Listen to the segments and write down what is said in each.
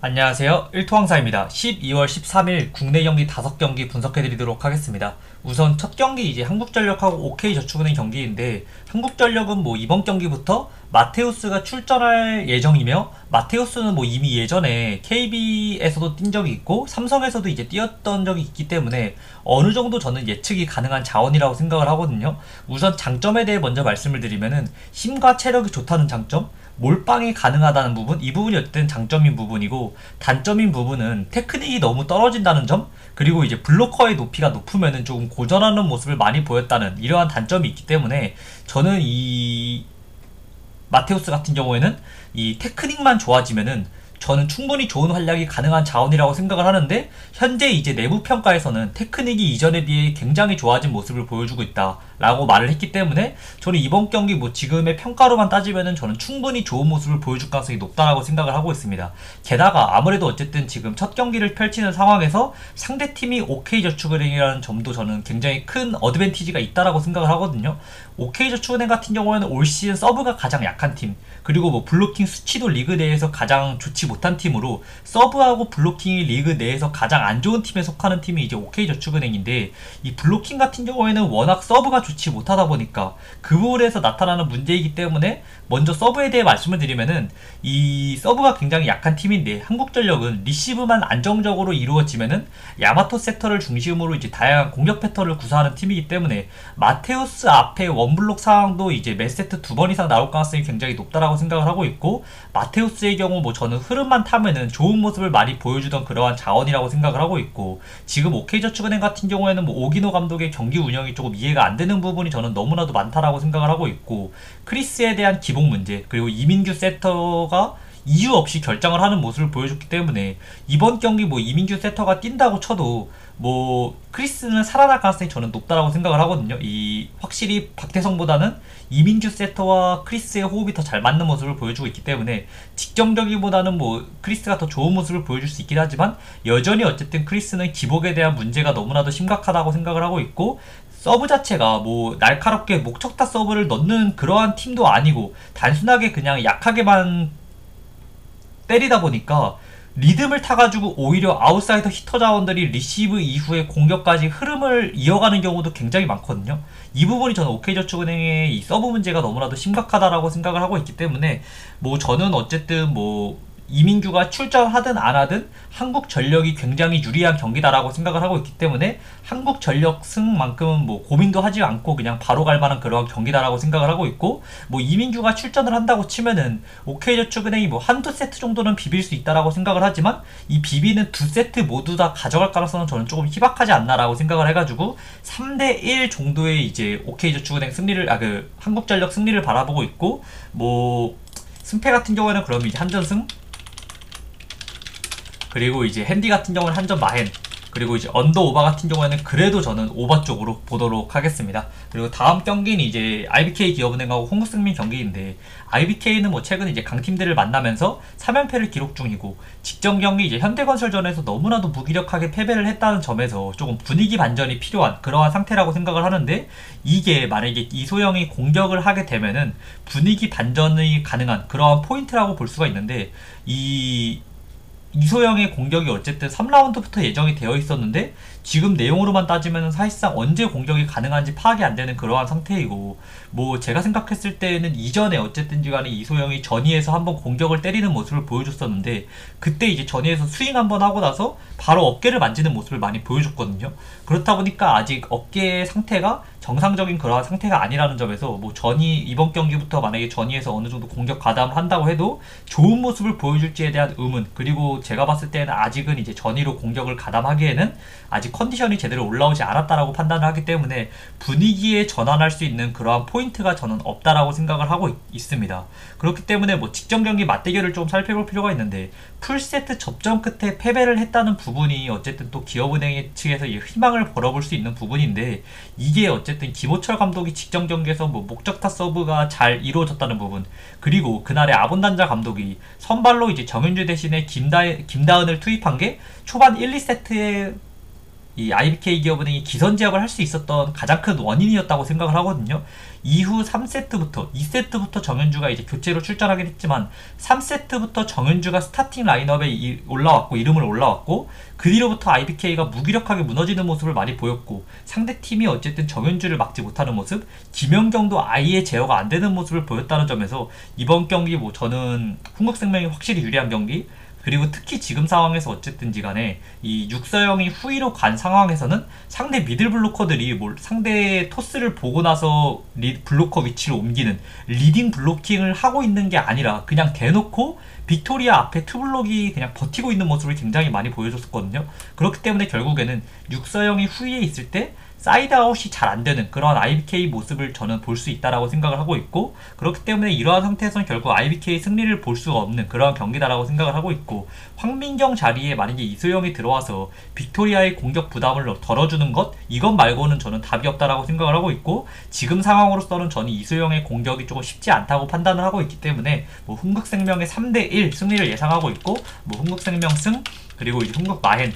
안녕하세요. 일토왕사입니다. 12월 13일 국내 경기 5경기 분석해드리도록 하겠습니다. 우선 첫 경기 이제 한국전력하고 OK저축은행 경기인데, 한국전력은 뭐 이번 경기부터 마테우스가 출전할 예정이며, 마테우스는 뭐 이미 예전에 KB에서도 뛴 적이 있고 삼성에서도 이제 뛰었던 적이 있기 때문에 어느 정도 저는 예측이 가능한 자원이라고 생각을 하거든요. 우선 장점에 대해 먼저 말씀을 드리면은, 힘과 체력이 좋다는 장점, 몰빵이 가능하다는 부분, 이 부분이 어쨌든 장점인 부분이고, 단점인 부분은 테크닉이 너무 떨어진다는 점, 그리고 이제 블로커의 높이가 높으면은 조금 고전하는 모습을 많이 보였다는 이러한 단점이 있기 때문에, 저는 이 마테우스 같은 경우에는 이 테크닉만 좋아지면은 저는 충분히 좋은 활약이 가능한 자원이라고 생각을 하는데, 현재 이제 내부 평가에서는 테크닉이 이전에 비해 굉장히 좋아진 모습을 보여주고 있다 라고 말을 했기 때문에, 저는 이번 경기 뭐 지금의 평가로만 따지면은 저는 충분히 좋은 모습을 보여줄 가능성이 높다라고 생각을 하고 있습니다. 게다가 아무래도 어쨌든 지금 첫 경기를 펼치는 상황에서 상대팀이 OK저축은행이라는 점도 저는 굉장히 큰 어드밴티지가 있다라고 생각을 하거든요. OK저축은행 같은 경우에는 올 시즌 서브가 가장 약한 팀, 그리고 뭐 블로킹 수치도 리그 내에서 가장 좋지 못한 팀으로, 서브하고 블로킹이 리그 내에서 가장 안 좋은 팀에 속하는 팀이 이제 OK저축은행인데, 이 블로킹 같은 경우에는 워낙 서브가 좋지 못하다 보니까 그 부분에서 나타나는 문제이기 때문에, 먼저 서브에 대해 말씀을 드리면은, 이 서브가 굉장히 약한 팀인데 한국전력은 리시브만 안정적으로 이루어지면은 야마토 섹터를 중심으로 이제 다양한 공격 패턴을 구사하는 팀이기 때문에, 마테우스 앞에 원블록 상황도 이제 매 세트 2번 이상 나올 가능성이 굉장히 높다라고 생각을 하고 있고, 마테우스의 경우 뭐 저는 흐름만 타면은 좋은 모습을 많이 보여주던 그러한 자원이라고 생각을 하고 있고, 지금 OK저축은행 같은 경우에는 뭐 오기노 감독의 경기 운영이 조금 이해가 안 되는 부분이 저는 너무나도 많다라고 생각을 하고 있고, 크리스에 대한 기복 문제, 그리고 이민규 세터가 이유 없이 결정을 하는 모습을 보여줬기 때문에, 이번 경기 뭐 이민규 세터가 뛴다고 쳐도 뭐 크리스는 살아날 가능성이 저는 높다라고 생각을 하거든요. 이 확실히 박태성보다는 이민규 세터와 크리스의 호흡이 더 잘 맞는 모습을 보여주고 있기 때문에, 직정적이보다는 뭐 크리스가 더 좋은 모습을 보여줄 수 있긴 하지만, 여전히 어쨌든 크리스는 기복에 대한 문제가 너무나도 심각하다고 생각을 하고 있고, 서브 자체가 뭐 날카롭게 목적타 서브를 넣는 그러한 팀도 아니고 단순하게 그냥 약하게만 때리다 보니까, 리듬을 타가지고 오히려 아웃사이더 히터 자원들이 리시브 이후에 공격까지 흐름을 이어가는 경우도 굉장히 많거든요. 이 부분이 저는 OK저축은행의 이 서브 문제가 너무나도 심각하다라고 생각을 하고 있기 때문에, 뭐 저는 어쨌든 뭐 이민규가 출전하든 안 하든 한국전력이 굉장히 유리한 경기다라고 생각을 하고 있기 때문에, 한국전력 승만큼은 뭐 고민도 하지 않고 그냥 바로 갈 만한 그러한 경기다라고 생각을 하고 있고, 뭐 이민규가 출전을 한다고 치면은 OK저축은행이 뭐 한두 세트 정도는 비빌 수 있다라고 생각을 하지만, 이 비비는 두 세트 모두 다 가져갈 가능성은 저는 조금 희박하지 않나라고 생각을 해가지고 3대1 정도의 이제 OK저축은행 승리를, 한국전력 승리를 바라보고 있고, 뭐 승패 같은 경우에는 그럼 이제 한전승, 그리고 이제 핸디 같은 경우는 한점 마행, 그리고 이제 언더 오바 같은 경우에는 그래도 저는 오버 쪽으로 보도록 하겠습니다. 그리고 다음 경기는 이제 IBK 기업은행하고 홍국생민 경기인데, IBK는 뭐 최근 이제 강팀들을 만나면서 3연패를 기록 중이고, 직전 경기 이제 현대건설전에서 너무나도 무기력하게 패배를 했다는 점에서 조금 분위기 반전이 필요한 그러한 상태라고 생각을 하는데, 이게 만약에 이소영이 공격을 하게 되면은 분위기 반전이 가능한 그러한 포인트라고 볼 수가 있는데, 이소영의 공격이 어쨌든 3라운드부터 예정이 되어 있었는데, 지금 내용으로만 따지면 사실상 언제 공격이 가능한지 파악이 안 되는 그러한 상태이고, 뭐 제가 생각했을 때는 이전에 어쨌든지 간에 이소영이 전위에서 한번 공격을 때리는 모습을 보여줬었는데, 그때 이제 전위에서 스윙 한번 하고 나서 바로 어깨를 만지는 모습을 많이 보여줬거든요. 그렇다 보니까 아직 어깨의 상태가 정상적인 그러한 상태가 아니라는 점에서, 뭐 이번 경기부터 만약에 전위에서 어느 정도 공격 가담을 한다고 해도 좋은 모습을 보여줄지에 대한 의문, 그리고 제가 봤을 때는 아직은 이제 전위로 공격을 가담하기에는 아직 컨디션이 제대로 올라오지 않았다라고 판단을 하기 때문에, 분위기에 전환할 수 있는 그러한 포인트가 저는 없다라고 생각을 하고 있습니다. 그렇기 때문에 뭐 직전 경기 맞대결을 좀 살펴볼 필요가 있는데, 풀세트 접전 끝에 패배를 했다는 부분이 어쨌든 또 기업은행 측에서 희망을 벌어볼 수 있는 부분인데, 이게 어쨌든 김호철 감독이 직전 경기에서 뭐 목적타 서브가 잘 이루어졌다는 부분, 그리고 그날의 아본단자 감독이 선발로 이제 정윤주 대신에 김다은을 투입한 게 초반 1, 2세트에 이 IBK 기업은행이 기선제압을 할 수 있었던 가장 큰 원인이었다고 생각을 하거든요. 이후 3세트부터 2세트부터 정현주가 이제 교체로 출전하긴 했지만 3세트부터 정현주가 스타팅 라인업에 올라왔고 이름을 올라왔고 그 뒤로부터 IBK가 무기력하게 무너지는 모습을 많이 보였고 상대팀이 어쨌든 정현주를 막지 못하는 모습, 김연경도 아예 제어가 안 되는 모습을 보였다는 점에서 이번 경기 뭐 저는 흥국생명이 확실히 유리한 경기, 그리고 특히 지금 상황에서 어쨌든지 간에 이 육서영이 후위로 간 상황에서는 상대 미들 블로커들이 상대 토스를 보고 나서 블로커 위치를 옮기는 리딩 블로킹을 하고 있는 게 아니라 그냥 대놓고 빅토리아 앞에 투블록이 그냥 버티고 있는 모습을 굉장히 많이 보여줬었거든요. 그렇기 때문에 결국에는 육서영이 후위에 있을 때 사이드아웃이 잘 안되는 그런 IBK 모습을 저는 볼 수 있다라고 생각을 하고 있고, 그렇기 때문에 이러한 상태에서는 결국 IBK 승리를 볼 수가 없는 그런 경기다라고 생각을 하고 있고, 황민경 자리에 만약에 이소영이 들어와서 빅토리아의 공격 부담을 덜어주는 것, 이것 말고는 저는 답이 없다라고 생각을 하고 있고, 지금 상황으로서는 저는 이소영의 공격이 조금 쉽지 않다고 판단을 하고 있기 때문에 뭐 흥국생명의 3대1 승리를 예상하고 있고, 뭐 흥국생명 승, 그리고 이제 흥국 마헨,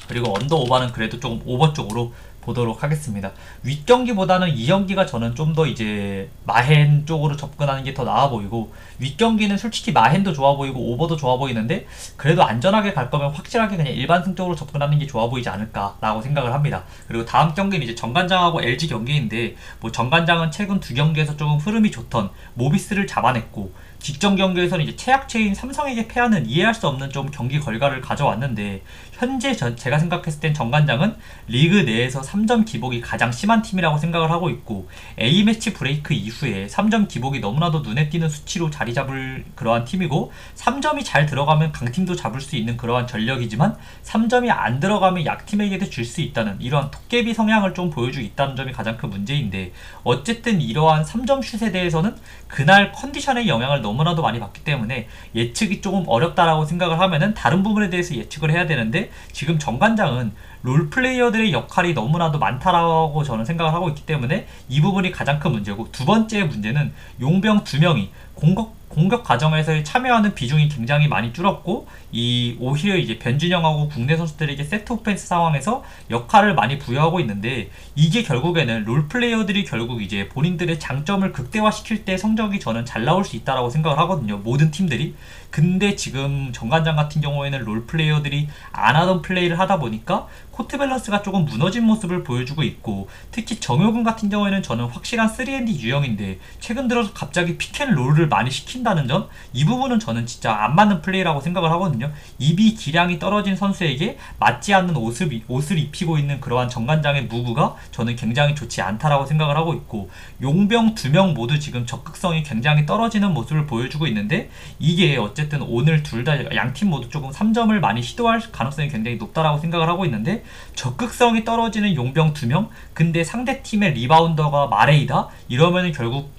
그리고 언더 오버는 그래도 조금 오버 쪽으로 보도록 하겠습니다. 윗경기보다는 이 경기가 저는 좀 더 이제 마헨 쪽으로 접근하는 게 더 나아 보이고, 윗경기는 솔직히 마헨도 좋아 보이고 오버도 좋아 보이는데 그래도 안전하게 갈 거면 확실하게 그냥 일반승 쪽으로 접근하는 게 좋아 보이지 않을까라고 생각을 합니다. 그리고 다음 경기는 이제 정관장하고 LG 경기인데, 뭐 정관장은 최근 두 경기에서 조금 흐름이 좋던 모비스를 잡아냈고, 직전 경기에서는 이제 최약체인 삼성에게 패하는 이해할 수 없는 좀 경기 결과를 가져왔는데, 현재 제가 생각했을 땐 정관장은 리그 내에서 3점 기복이 가장 심한 팀이라고 생각을 하고 있고, A매치 브레이크 이후에 3점 기복이 너무나도 눈에 띄는 수치로 자리 잡을 그러한 팀이고, 3점이 잘 들어가면 강팀도 잡을 수 있는 그러한 전력이지만 3점이 안 들어가면 약팀에게도 줄 수 있다는 이러한 토끼비 성향을 좀 보여주고 있다는 점이 가장 큰 문제인데, 어쨌든 이러한 3점 슛에 대해서는 그날 컨디션의 영향을 너무나도 많이 받기 때문에 예측이 조금 어렵다라고 생각을 하면은 다른 부분에 대해서 예측을 해야 되는데, 지금 정관장은 롤플레이어들의 역할이 너무나도 많다라고 저는 생각을 하고 있기 때문에 이 부분이 가장 큰 문제고, 두 번째 문제는 용병 2명이 공격 과정에서 참여하는 비중이 굉장히 많이 줄었고, 이 오히려 이제 변준영하고 국내 선수들에게 세트 오펜스 상황에서 역할을 많이 부여하고 있는데, 이게 결국에는 롤플레이어들이 결국 이제 본인들의 장점을 극대화시킬 때 성적이 저는 잘 나올 수 있다라고 생각을 하거든요, 모든 팀들이. 근데 지금 정관장 같은 경우에는 롤플레이어들이 안 하던 플레이를 하다 보니까 코트 밸런스가 조금 무너진 모습을 보여주고 있고, 특히 정효근 같은 경우에는 저는 확실한 3&D 유형인데 최근 들어서 갑자기 픽앤롤을 많이 시킨다는 점, 이 부분은 저는 진짜 안 맞는 플레이라고 생각을 하거든요. 입이 기량이 떨어진 선수에게 맞지 않는 옷을 입히고 있는 그러한 정관장의 무구가 저는 굉장히 좋지 않다라고 생각을 하고 있고, 용병 2명 모두 지금 적극성이 굉장히 떨어지는 모습을 보여주고 있는데, 이게 어쨌든 오늘 둘 다 양팀 모두 조금 3점을 많이 시도할 가능성이 굉장히 높다라고 생각을 하고 있는데, 적극성이 떨어지는 용병 2명, 근데 상대팀의 리바운더가 마레이다? 이러면 결국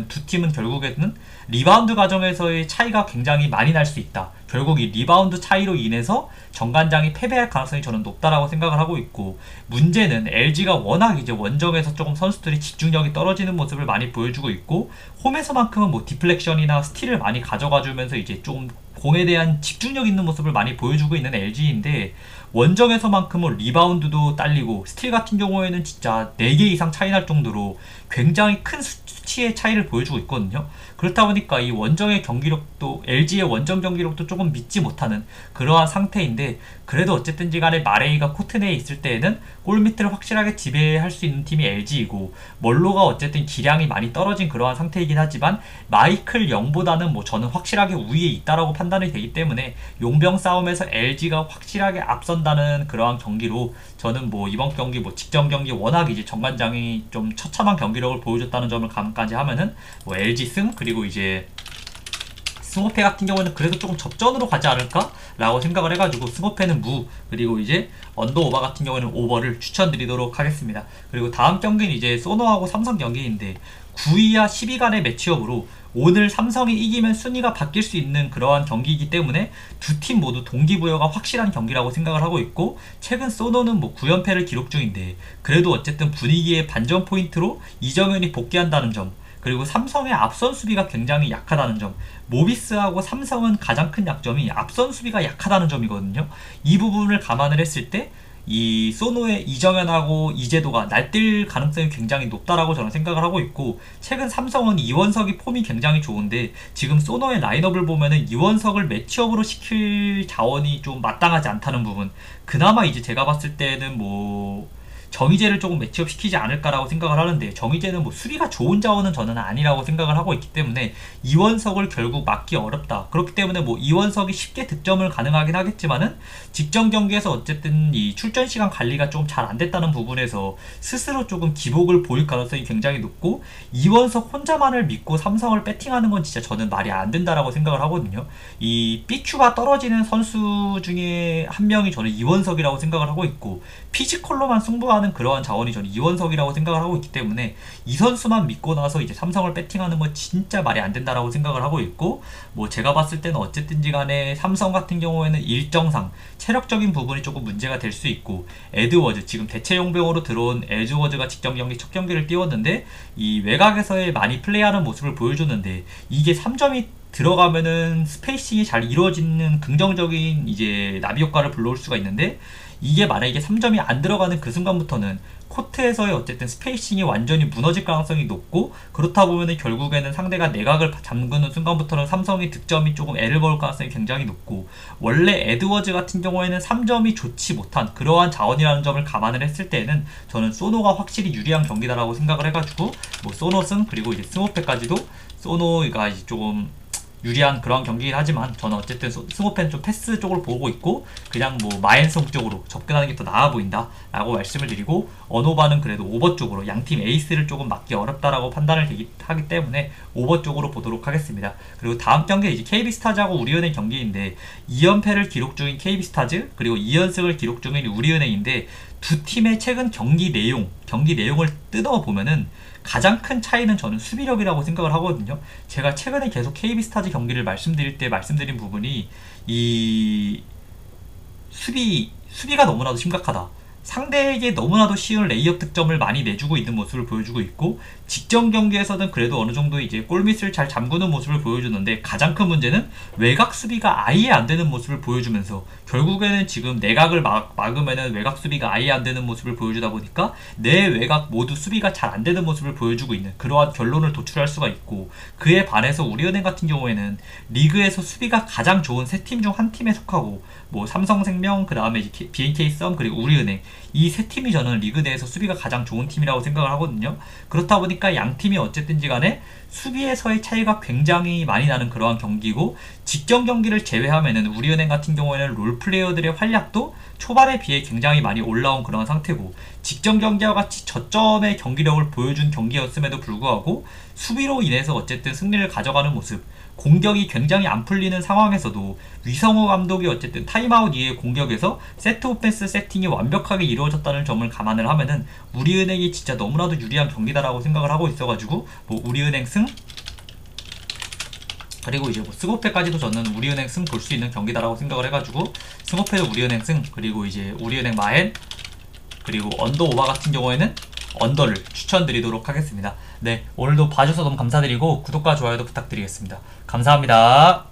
두 팀은 결국에는 리바운드 과정에서의 차이가 굉장히 많이 날 수 있다. 결국 이 리바운드 차이로 인해서 정관장이 패배할 가능성이 저는 높다라고 생각을 하고 있고, 문제는 LG가 워낙 이제 원정에서 조금 선수들이 집중력이 떨어지는 모습을 많이 보여주고 있고, 홈에서만큼은 뭐 디플렉션이나 스틸을 많이 가져가주면서 이제 좀 공에 대한 집중력 있는 모습을 많이 보여주고 있는 LG인데, 원정에서만큼은 리바운드도 딸리고 스틸 같은 경우에는 진짜 4개 이상 차이 날 정도로 굉장히 큰 수치의 차이를 보여주고 있거든요. 그렇다 보니까 이 원정의 경기력도, LG의 원정 경기력도 조금 믿지 못하는 그러한 상태인데, 그래도 어쨌든지 간에 마레이가 코트 내에 있을 때에는 골밑을 확실하게 지배할 수 있는 팀이 LG이고, 멀로가 어쨌든 기량이 많이 떨어진 그러한 상태이긴 하지만 마이클 영보다는 뭐 저는 확실하게 우위에 있다라고 판단이 되기 때문에 용병 싸움에서 LG가 확실하게 앞선다는 그러한 경기로, 저는 뭐 이번 경기 뭐 직전 경기 워낙 이제 정관장이 좀 처참한 경기력을 보여줬다는 점을 감까지 하면은 뭐 LG 승, 그리고 이제 스모페 같은 경우는 그래도 조금 접전으로 가지 않을까? 라고 생각을 해가지고 스모페는 무, 그리고 이제 언더 오버 같은 경우에는 오버를 추천드리도록 하겠습니다. 그리고 다음 경기는 이제 소노하고 삼성 경기인데, 9위와 10위 간의 매치업으로 오늘 삼성이 이기면 순위가 바뀔 수 있는 그러한 경기이기 때문에 두 팀 모두 동기부여가 확실한 경기라고 생각을 하고 있고, 최근 소노는 뭐 9연패를 기록 중인데 그래도 어쨌든 분위기의 반전 포인트로 이정현이 복귀한다는 점, 그리고 삼성의 앞선 수비가 굉장히 약하다는 점, 모비스하고 삼성은 가장 큰 약점이 앞선 수비가 약하다는 점이거든요. 이 부분을 감안을 했을 때 이 소노의 이정현하고 이재도가 날뛸 가능성이 굉장히 높다라고 저는 생각을 하고 있고, 최근 삼성은 이원석이 폼이 굉장히 좋은데 지금 소노의 라인업을 보면은 이원석을 매치업으로 시킬 자원이 좀 마땅하지 않다는 부분, 그나마 이제 제가 봤을 때는 뭐 정희재를 조금 매치업 시키지 않을까라고 생각을 하는데, 정희재는 뭐 수비가 좋은 자원은 저는 아니라고 생각을 하고 있기 때문에 이원석을 결국 막기 어렵다. 그렇기 때문에 뭐 이원석이 쉽게 득점을 가능하긴 하겠지만은 직전 경기에서 어쨌든 이 출전 시간 관리가 좀 잘 안 됐다는 부분에서 스스로 조금 기복을 보일 가능성이 굉장히 높고, 이원석 혼자만을 믿고 삼성을 배팅하는 건 진짜 저는 말이 안 된다라고 생각을 하거든요. 이 BQ가 떨어지는 선수 중에 한 명이 저는 이원석이라고 생각을 하고 있고, 피지컬로만 승부하는 그러한 자원이 저는 이원석이라고 생각을 하고 있기 때문에 이 선수만 믿고 나서 이제 삼성을 배팅하는 건 진짜 말이 안 된다라고 생각을 하고 있고, 뭐 제가 봤을 때는 어쨌든지 간에 삼성 같은 경우에는 일정상 체력적인 부분이 조금 문제가 될 수 있고, 에드워즈 지금 대체 용병으로 들어온 에드워즈가 직전 경기 첫 경기를 띄웠는데 이 외곽에서의 많이 플레이하는 모습을 보여줬는데, 이게 3점이 들어가면은 스페이싱이 잘 이루어지는 긍정적인 이제 나비 효과를 불러올 수가 있는데, 이게 만약에 3점이 안 들어가는 그 순간부터는 코트에서의 어쨌든 스페이싱이 완전히 무너질 가능성이 높고, 그렇다 보면은 결국에는 상대가 내각을 잠그는 순간부터는 삼성이 득점이 조금 애를 먹을 가능성이 굉장히 높고, 원래 에드워즈 같은 경우에는 3점이 좋지 못한 그러한 자원이라는 점을 감안을 했을 때는 저는 소노가 확실히 유리한 경기다라고 생각을 해가지고, 뭐 소노 승, 그리고 이제 스모페까지도 소노가 이제 조금 유리한 그런 경기긴 하지만, 저는 어쨌든 스모펜 좀 패스 쪽으로 보고 있고 그냥 뭐 마엔송 쪽으로 접근하는 게 더 나아 보인다 라고 말씀을 드리고, 언호바는 그래도 오버 쪽으로 양팀 에이스를 조금 막기 어렵다라고 판단을 하기 때문에 오버 쪽으로 보도록 하겠습니다. 그리고 다음 경기는 이제 KB스타즈하고 우리은행 경기인데, 2연패를 기록 중인 KB스타즈 그리고 2연승을 기록 중인 우리은행인데, 두 팀의 최근 경기 내용을 뜯어보면은 가장 큰 차이는 저는 수비력이라고 생각을 하거든요. 제가 최근에 계속 KB스타즈 경기를 말씀드릴 때 말씀드린 부분이, 이 수비가 너무나도 심각하다. 상대에게 너무나도 쉬운 레이업 득점을 많이 내주고 있는 모습을 보여주고 있고, 직전 경기에서는 그래도 어느 정도 이제 골밑을 잘 잠그는 모습을 보여주는데, 가장 큰 문제는 외곽 수비가 아예 안 되는 모습을 보여주면서 결국에는 지금 내각을 막으면은 외곽 수비가 아예 안 되는 모습을 보여주다 보니까 내 외곽 모두 수비가 잘 안 되는 모습을 보여주고 있는 그러한 결론을 도출할 수가 있고, 그에 반해서 우리은행 같은 경우에는 리그에서 수비가 가장 좋은 세 팀 중 한 팀에 속하고, 뭐 삼성생명, 그 다음에 BNK썸, 그리고 우리은행, 이 세 팀이 저는 리그 내에서 수비가 가장 좋은 팀이라고 생각을 하거든요. 그렇다 보니까 양 팀이 어쨌든지 간에 수비에서의 차이가 굉장히 많이 나는 그러한 경기고, 직전 경기를 제외하면은 우리은행 같은 경우에는 롤플레이어들의 활약도 초반에 비해 굉장히 많이 올라온 그런 상태고, 직전 경기와 같이 저점의 경기력을 보여준 경기였음에도 불구하고 수비로 인해서 어쨌든 승리를 가져가는 모습, 공격이 굉장히 안 풀리는 상황에서도 위성호 감독이 어쨌든 타임아웃 이후의 공격에서 세트 오펜스 세팅이 완벽하게 이루어졌다는 점을 감안을 하면은 우리은행이 진짜 너무나도 유리한 경기다라고 생각을 하고 있어가지고, 뭐 우리은행 승, 그리고 이제 뭐 스고페까지도 저는 우리은행 승 볼 수 있는 경기다라고 생각을 해가지고, 스고페도 우리은행 승, 그리고 이제 우리은행 마엔, 그리고 언더 오바 같은 경우에는 언더를 추천드리도록 하겠습니다. 네, 오늘도 봐주셔서 너무 감사드리고 구독과 좋아요도 부탁드리겠습니다. 감사합니다.